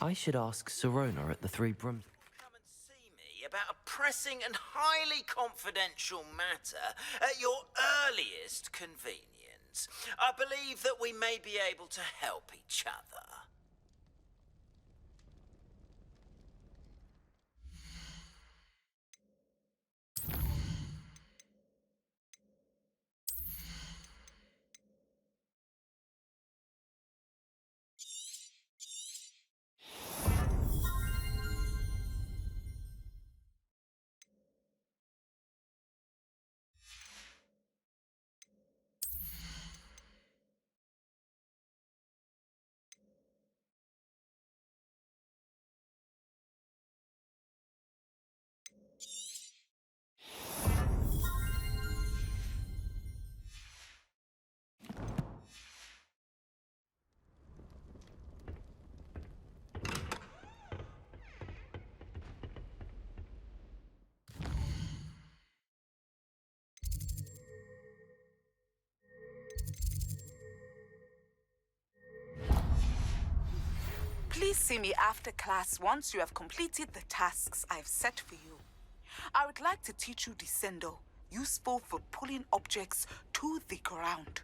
I should ask Sirona at the Three Brooms. Come and see me about a pressing and highly confidential matter at your earliest convenience. I believe that we may be able to help each other. Please see me after class once you have completed the tasks I've set for you. I would like to teach you Descendo, useful for pulling objects to the ground.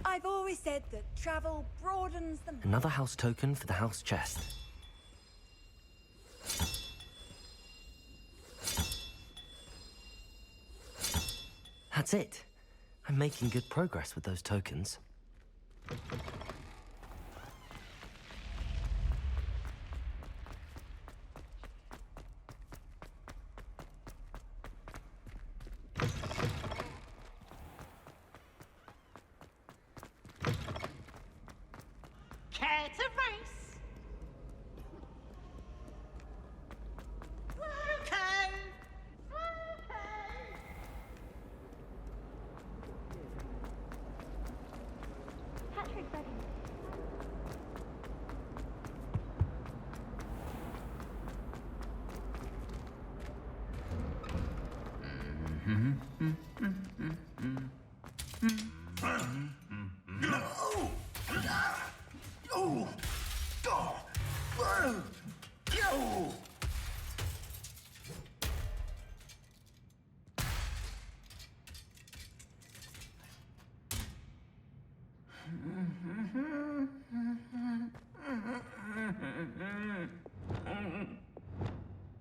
I've always said that travel broadens the... Another house token for the house chest. That's it. I'm making good progress with those tokens. Care to race? Okay. Patrick, buddy.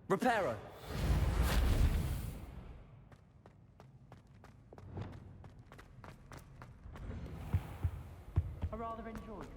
Reparo! I rather enjoyed it.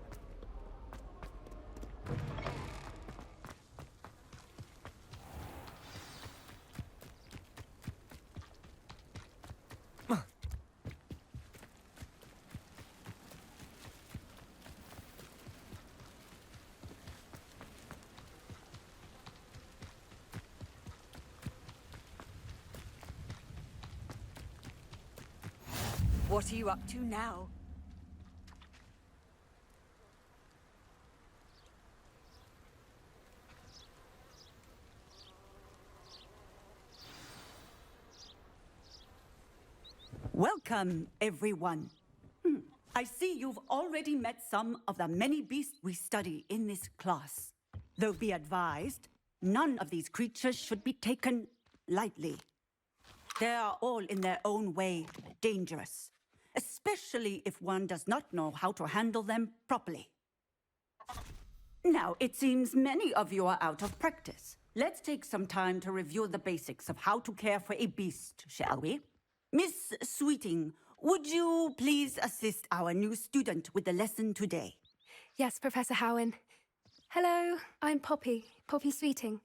What are you up to now? Welcome, everyone. I see you've already met some of the many beasts we study in this class. Though be advised, none of these creatures should be taken lightly. They are all in their own way dangerous, especially if one does not know how to handle them properly. Now, it seems many of you are out of practice. Let's take some time to review the basics of how to care for a beast, shall we? Miss Sweeting, would you please assist our new student with the lesson today? Yes, Professor Howen. Hello, I'm Poppy Sweeting.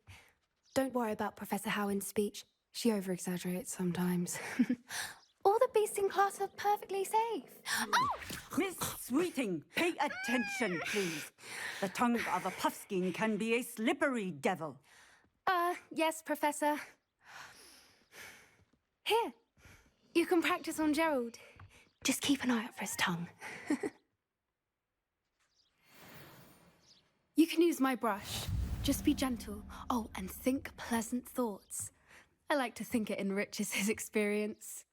Don't worry about Professor Howen's speech. She over-exaggerates sometimes. All the beasts in class are perfectly safe. Oh! Miss Sweeting, pay attention, please. The tongue of a puffskein can be a slippery devil. Yes, Professor. Here, you can practice on Gerald. Just keep an eye out for his tongue. You can use my brush. Just be gentle. Oh, and think pleasant thoughts. I like to think it enriches his experience.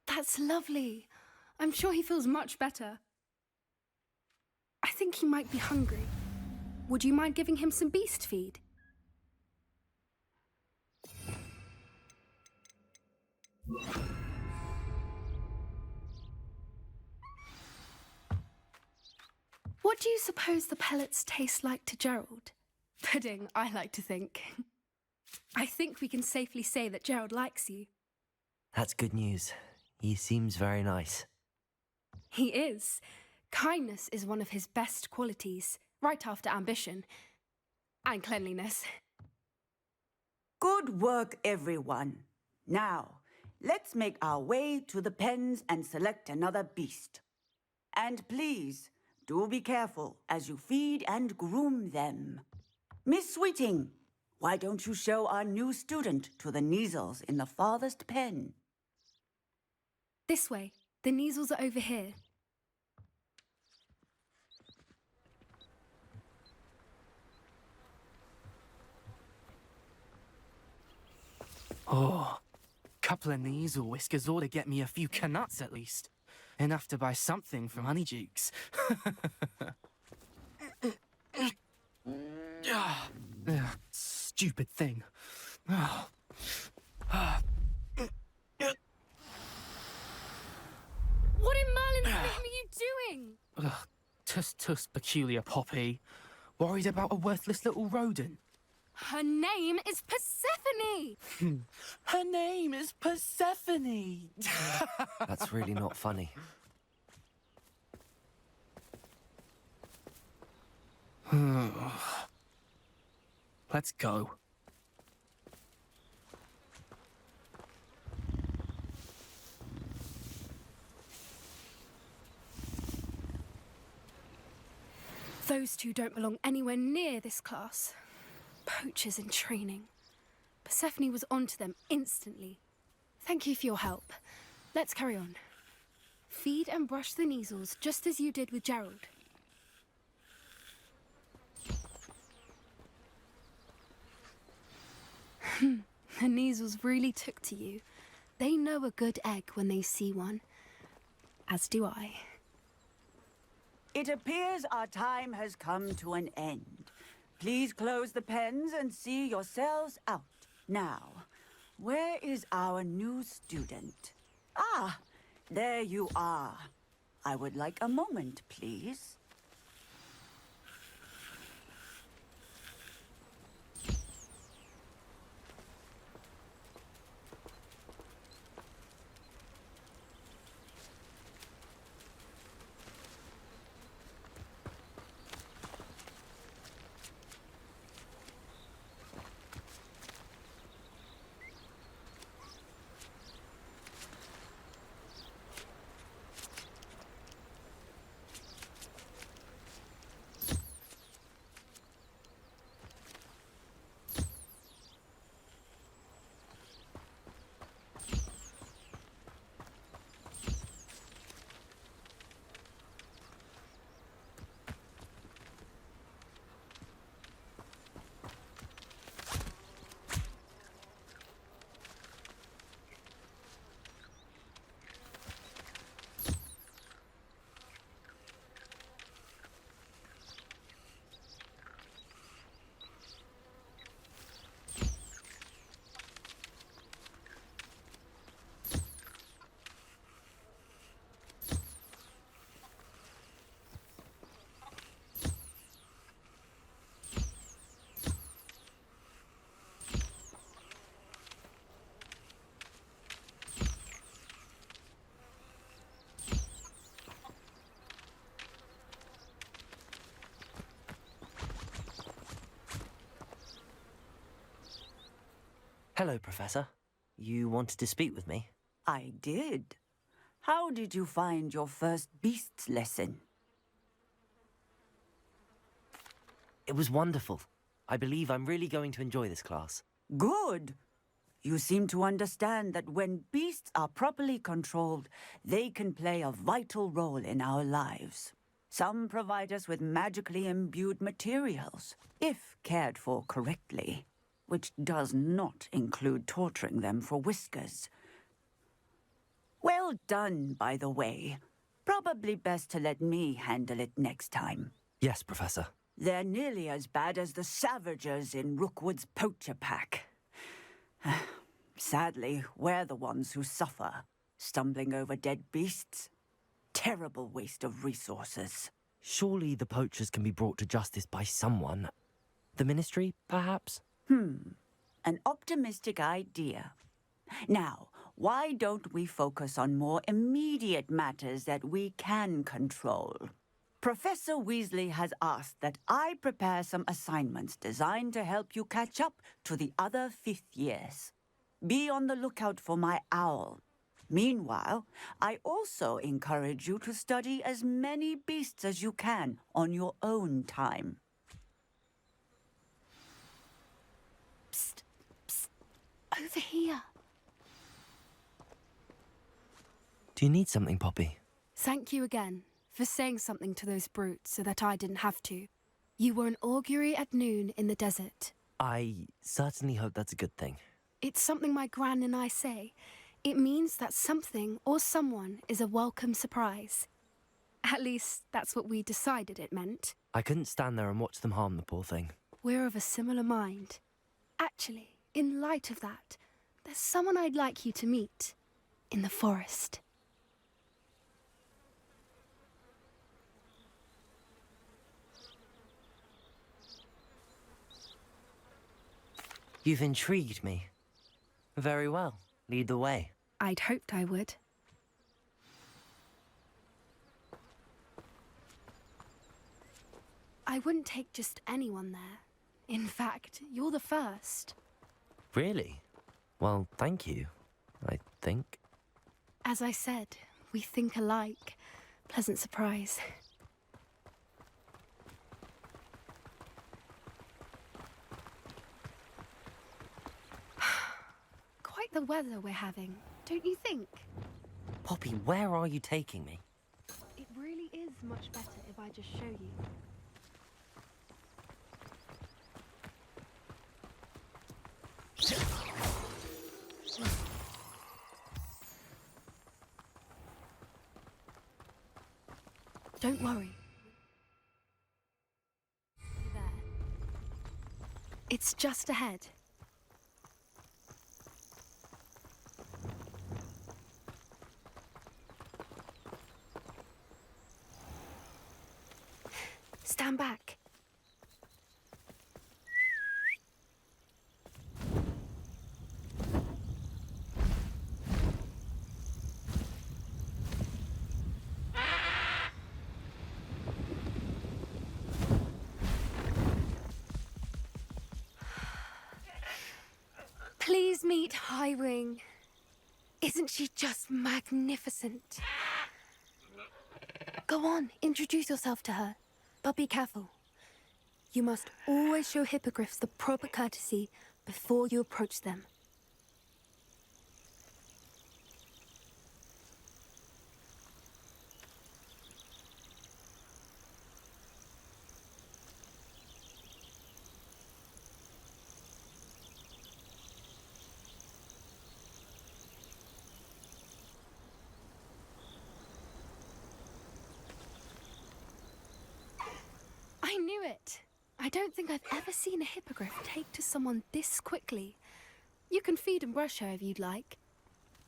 That's lovely. I'm sure he feels much better. I think he might be hungry. Would you mind giving him some beast feed? What do you suppose the pellets taste like to Gerald? Pudding, I like to think. I think we can safely say that Gerald likes you. That's good news. He seems very nice. He is. Kindness is one of his best qualities, right after ambition. And cleanliness. Good work, everyone. Now, let's make our way to the pens and select another beast. And please, do be careful as you feed and groom them. Miss Sweeting, why don't you show our new student to the Neasels in the farthest pen? This way. The Neasels are over here. Oh, couple of Neasel whiskers ought to get me a few canuts at least. Enough to buy something from Honeydukes. Stupid thing. What in Merlin's name are you doing? Tuss, peculiar Poppy. Worried about a worthless little rodent. Her name is Persephone! Her name is Persephone! That's really not funny. Let's go. Those two don't belong anywhere near this class. Poachers in training. Persephone was onto them instantly. Thank you for your help. Let's carry on. Feed and brush the Neasels just as you did with Gerald. The Neasels really took to you. They know a good egg when they see one. As do I. It appears our time has come to an end. Please close the pens and see yourselves out. Now, where is our new student? Ah, there you are. I would like a moment, please. Hello, Professor. You wanted to speak with me? I did. How did you find your first beasts lesson? It was wonderful. I believe I'm really going to enjoy this class. Good. You seem to understand that when beasts are properly controlled, they can play a vital role in our lives. Some provide us with magically imbued materials, if cared for correctly, which does not include torturing them for whiskers. Well done, by the way. Probably best to let me handle it next time. Yes, Professor. They're nearly as bad as the Savagers in Rookwood's poacher pack. Sadly, we're the ones who suffer, stumbling over dead beasts. Terrible waste of resources. Surely the poachers can be brought to justice by someone. The Ministry, perhaps? An optimistic idea. Now, why don't we focus on more immediate matters that we can control? Professor Weasley has asked that I prepare some assignments designed to help you catch up to the other fifth years. Be on the lookout for my owl. Meanwhile, I also encourage you to study as many beasts as you can on your own time. Psst, psst, over here. Do you need something, Poppy? Thank you again for saying something to those brutes so that I didn't have to. You were an augury at noon in the desert. I certainly hope that's a good thing. It's something my gran and I say. It means that something or someone is a welcome surprise. At least, that's what we decided it meant. I couldn't stand there and watch them harm the poor thing. We're of a similar mind. Actually, in light of that, there's someone I'd like you to meet. In the forest. You've intrigued me. Very well. Lead the way. I'd hoped I would. I wouldn't take just anyone there. In fact, you're the first. Really? Well, thank you, I think. As I said, we think alike. Pleasant surprise. Quite the weather we're having, don't you think? Poppy, where are you taking me? It really is much better if I just show you. Don't worry. There. It's just ahead. Stand back. Please meet Highwing. Isn't she just magnificent? Go on, introduce yourself to her. But be careful. You must always show hippogriffs the proper courtesy before you approach them. I knew it. I don't think I've ever seen a hippogriff take to someone this quickly. You can feed and brush her if you'd like.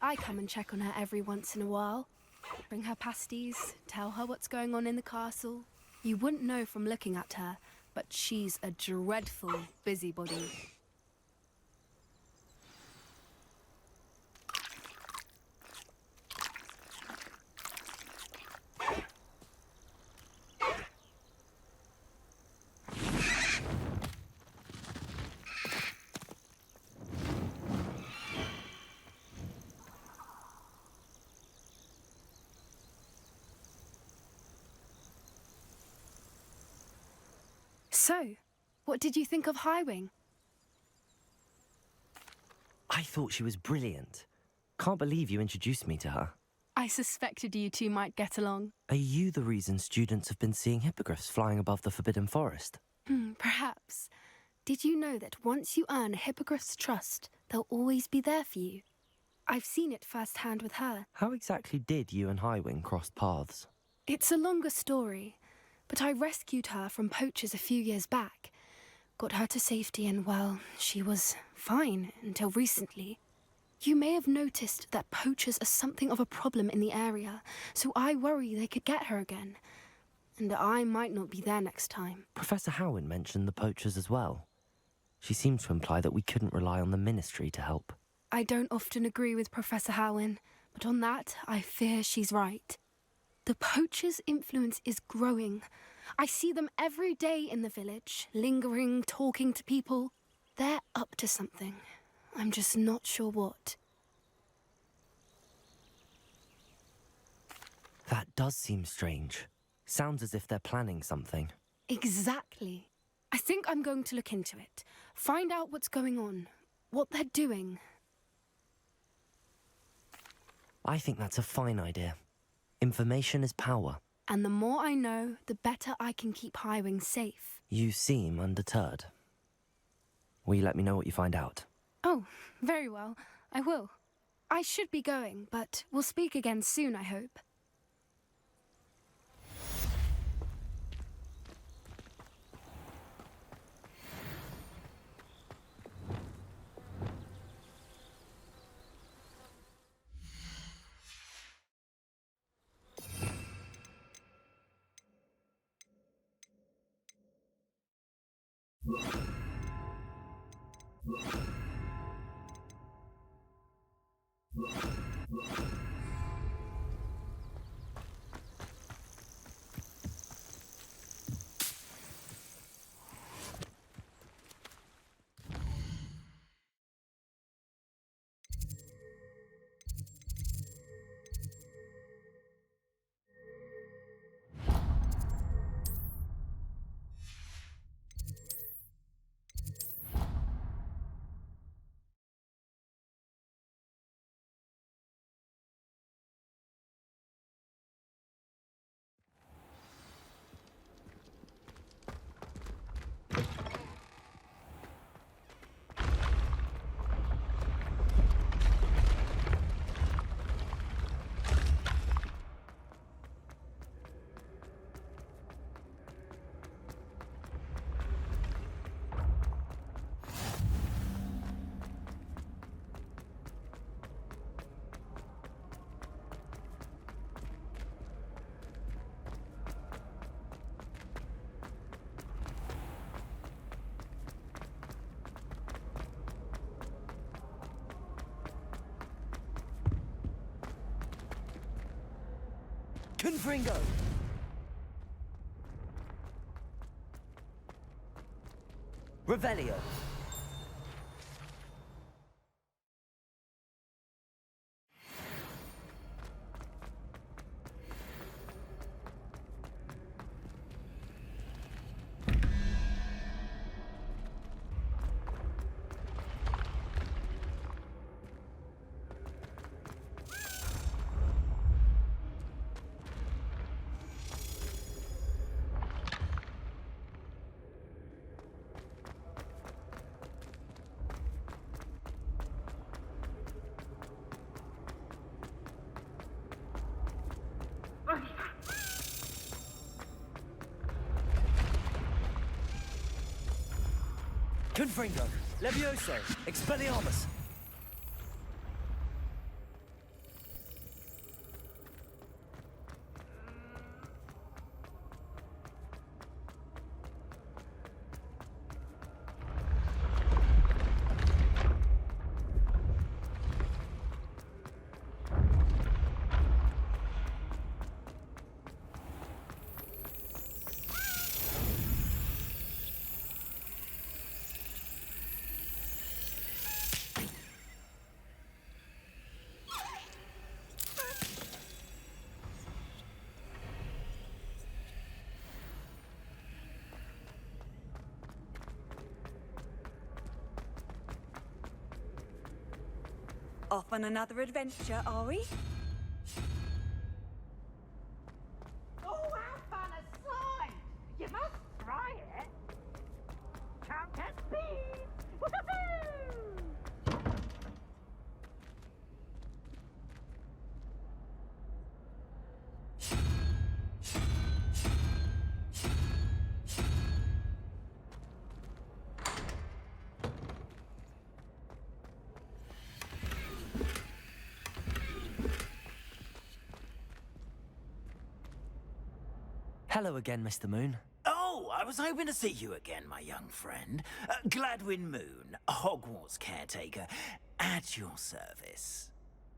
I come and check on her every once in a while. Bring her pasties, tell her what's going on in the castle. You wouldn't know from looking at her, but she's a dreadful busybody. So, What did you think of Highwing? I thought she was brilliant. Can't believe you introduced me to her. I suspected you two might get along. Are you the reason students have been seeing hippogriffs flying above the Forbidden Forest? Perhaps. Did you know that once you earn a hippogriff's trust, they'll always be there for you? I've seen it firsthand with her. How exactly did you and Highwing cross paths? It's a longer story, but I rescued her from poachers a few years back. Got her to safety and, well, she was fine until recently. You may have noticed that poachers are something of a problem in the area, so I worry they could get her again. And I might not be there next time. Professor Howin mentioned the poachers as well. She seemed to imply that we couldn't rely on the Ministry to help. I don't often agree with Professor Howin, but on that, I fear she's right. The poachers' influence is growing. I see them every day in the village, lingering, talking to people. They're up to something. I'm just not sure what. That does seem strange. Sounds as if they're planning something. Exactly. I think I'm going to look into it. Find out what's going on, what they're doing. I think that's a fine idea. Information is power. And the more I know, the better I can keep Highwing safe. You seem undeterred. Will you let me know what you find out? Oh, very well. I will. I should be going, but we'll speak again soon, I hope. Confringo! Revelio! Confringo! Levioso! Expelliarmus! Off on another adventure, are we? Oh, how fun aside! You must try it. Countess speed! Woohoo! Hello again, Mr. Moon. Oh, I was hoping to see you again, my young friend. Gladwin Moon, Hogwarts caretaker, at your service.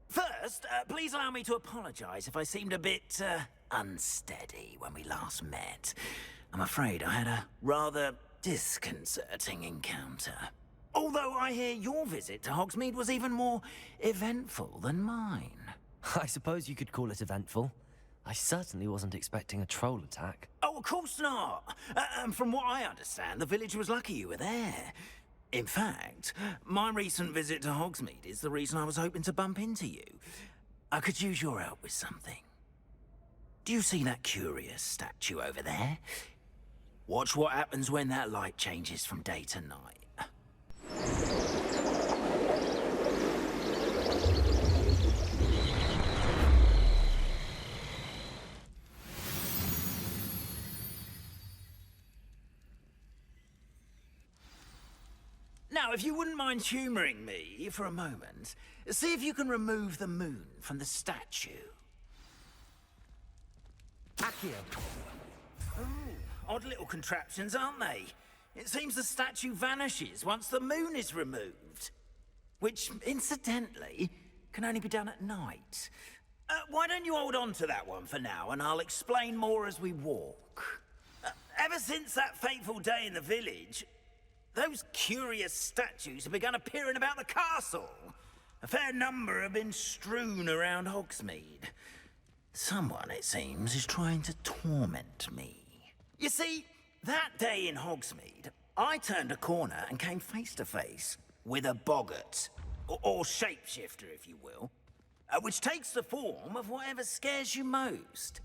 First, please allow me to apologize if I seemed a bit, unsteady when we last met. I'm afraid I had a rather disconcerting encounter. Although I hear your visit to Hogsmeade was even more eventful than mine. I suppose you could call it eventful. I certainly wasn't expecting a troll attack. Oh, of course not. And from what I understand, the village was lucky you were there. In fact, my recent visit to Hogsmeade is the reason I was hoping to bump into you. I could use your help with something. Do you see that curious statue over there? Watch what happens when that light changes from day to night. Now, if you wouldn't mind humouring me for a moment, see if you can remove the moon from the statue. Accio. Oh, odd little contraptions, aren't they? It seems the statue vanishes once the moon is removed. Which, incidentally, can only be done at night. Why don't you hold on to that one for now, and I'll explain more as we walk. Ever since that fateful day in the village, those curious statues have begun appearing about the castle. A fair number have been strewn around Hogsmeade. Someone, it seems, is trying to torment me. You see, that day in Hogsmeade, I turned a corner and came face to face with a boggart, or shapeshifter, if you will, which takes the form of whatever scares you most.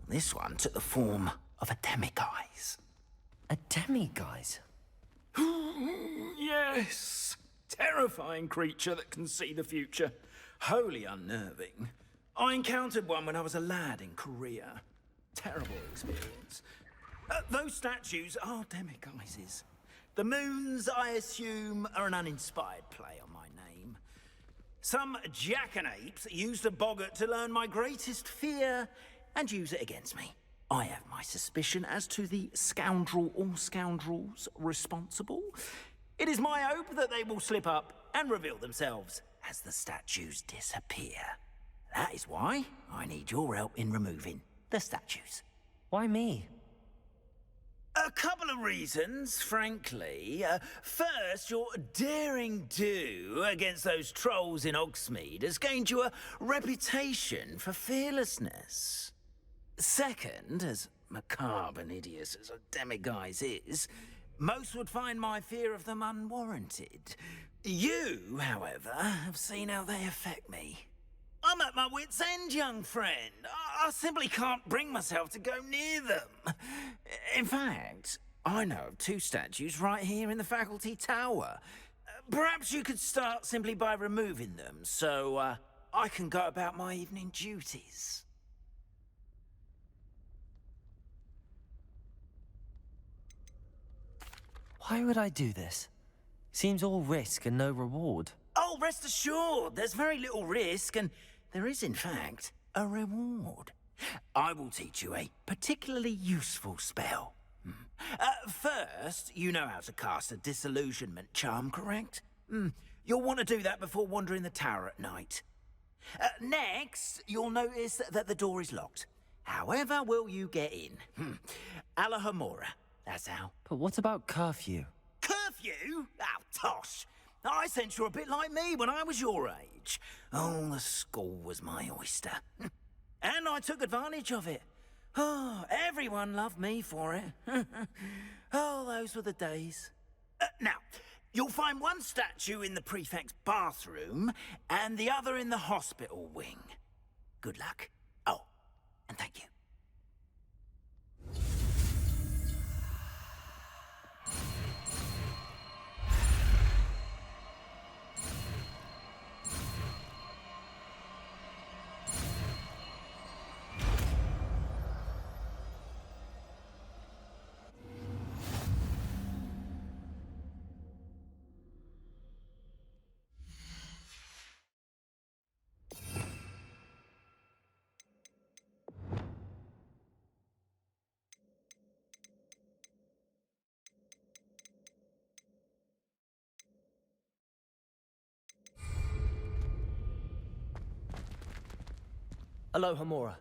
This one took the form of a demiguise. A demiguise? Yes! Terrifying creature that can see the future. Wholly unnerving. I encountered one when I was a lad in Korea. Terrible experience. Those statues are demiguises. The moons, I assume, are an uninspired play on my name. Some jackanapes used a boggart to learn my greatest fear and use it against me. I have my suspicion as to the scoundrel or scoundrels responsible. It is my hope that they will slip up and reveal themselves as the statues disappear. That is why I need your help in removing the statues. Why me? A couple of reasons, frankly. First, your daring do against those trolls in Hogsmeade has gained you a reputation for fearlessness. Second, as macabre and hideous as a demiguise is, most would find my fear of them unwarranted. You, however, have seen how they affect me. I'm at my wit's end, young friend. I simply can't bring myself to go near them. In fact, I know of two statues right here in the faculty tower. Perhaps you could start simply by removing them, so I can go about my evening duties. Why would I do this? Seems all risk and no reward. Oh, rest assured, there's very little risk, and there is, in fact, a reward. I will teach you a particularly useful spell. First, you know how to cast a disillusionment charm, correct? You'll want to do that before wandering the tower at night. Next, you'll notice that the door is locked. However will you get in? Alahamora, that's how. But what about curfew? Curfew? Oh, tosh. I sense you're a bit like me when I was your age. Oh, the school was my oyster. And I took advantage of it. Oh, everyone loved me for it. Oh, those were the days. Now, You'll find one statue in the prefect's bathroom and the other in the hospital wing. Good luck. Oh, and thank you. Aloha, Mora.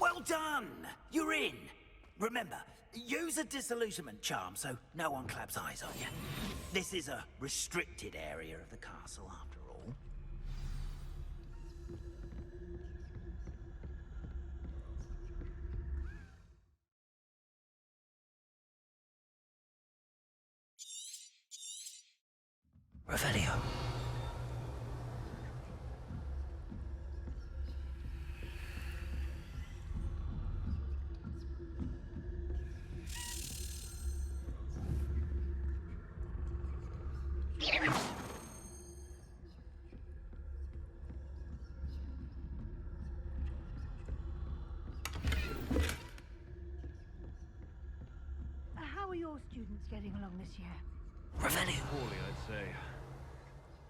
Well done! You're in! Remember, use a disillusionment charm so no one claps eyes on you. This is a restricted area of the castle, after all. Revelio. How are your students getting along this year? Revelio. Poorly, I'd say.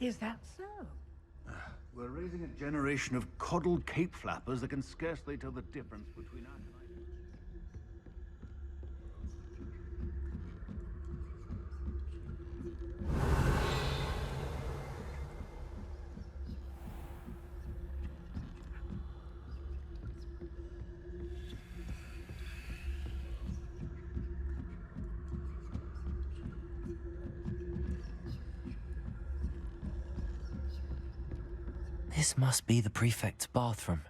Is that so? We're raising a generation of coddled cape flappers that can scarcely tell the difference between us and This must be the prefect's bathroom.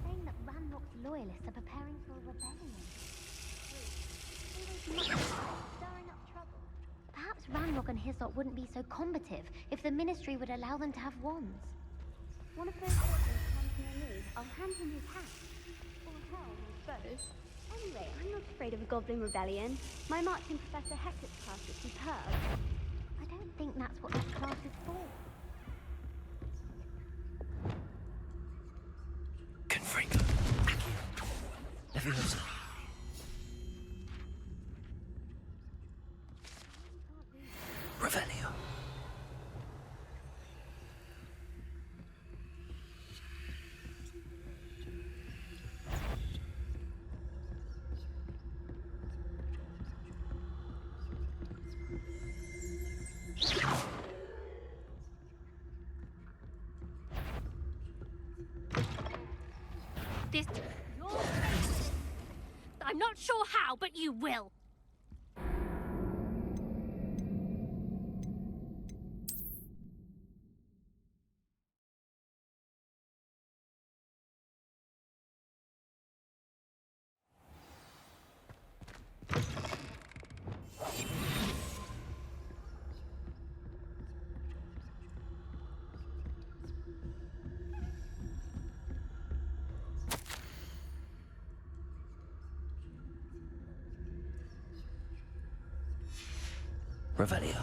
Saying that Ranrock's loyalists are preparing for a rebellion. Stirring up trouble. Perhaps Ranrock and his lot wouldn't be so combative if the Ministry would allow them to have wands. One of those goblins comes near me, I'll hand him his hat. Or her, I suppose. Anyway, I'm not afraid of a goblin rebellion. My marching Professor Hector's class is superb. I don't think that's what this class is for. Confringo. Leviosa. Revelio. this to your face. I'm not sure how, but you will. Revelio.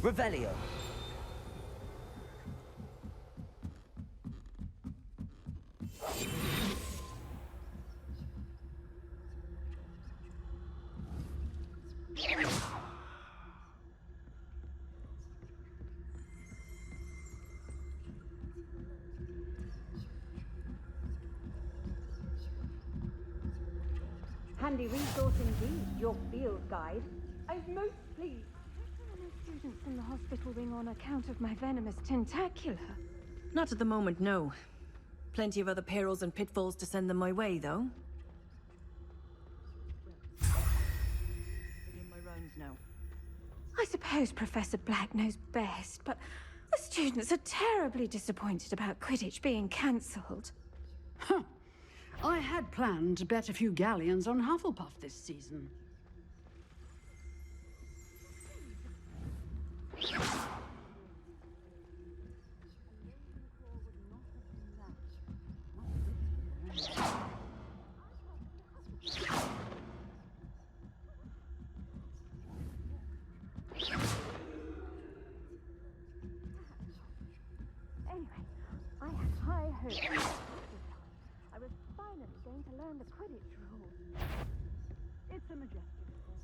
Revelio. Handy resource indeed, your field guide. I'm most pleased. There are no students in the hospital wing on account of my venomous tentacula. Not at the moment, no. Plenty of other perils and pitfalls to send them my way, though. Begin my rounds now. I suppose Professor Black knows best, but the students are terribly disappointed about Quidditch being cancelled. Huh. I had planned to bet a few galleons on Hufflepuff this season. Anyway, I had high hopes. I was finally going to learn the Quidditch rules. It's a majestic form.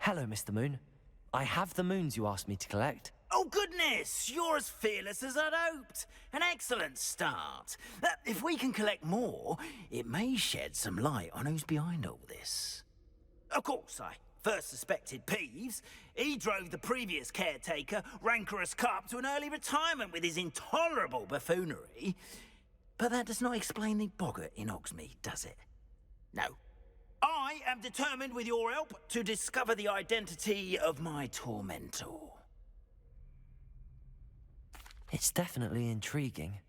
Hello, Mr. Moon. I have the moons you asked me to collect. Oh, goodness! You're as fearless as I'd hoped. An excellent start. If we can collect more, it may shed some light on who's behind all this. Of course, I first suspected Peeves. He drove the previous caretaker, Rancorous Carp, to an early retirement with his intolerable buffoonery. But that does not explain the boggart in Hogsmeade, does it? No. I am determined, with your help, to discover the identity of my tormentor. It's definitely intriguing.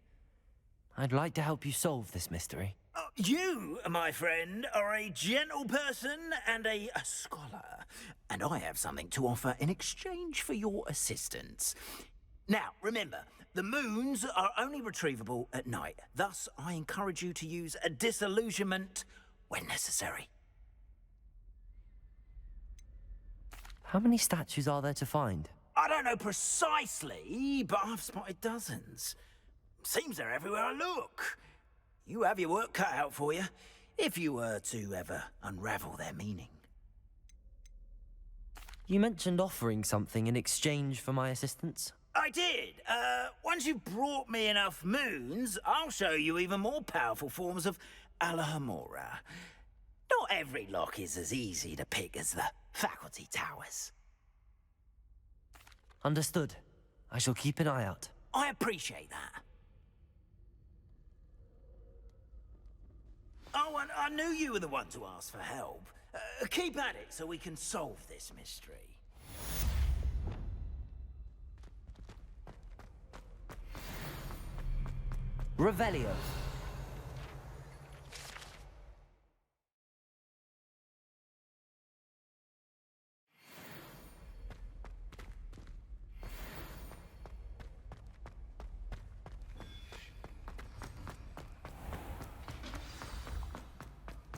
I'd like to help you solve this mystery. You, my friend, are a gentle person and a scholar, and I have something to offer in exchange for your assistance. Now, remember, the moons are only retrievable at night. Thus, I encourage you to use a disillusionment when necessary. How many statues are there to find? I don't know precisely, but I've spotted dozens. Seems they're everywhere I look. You have your work cut out for you, if you were to ever unravel their meaning. You mentioned offering something in exchange for my assistance? I did. Once you've brought me enough moons, I'll show you even more powerful forms of Alohomora. Not every lock is as easy to pick as the faculty towers. Understood. I shall keep an eye out. I appreciate that. Oh, and I knew you were the one to ask for help. Keep at it so we can solve this mystery. Revelio.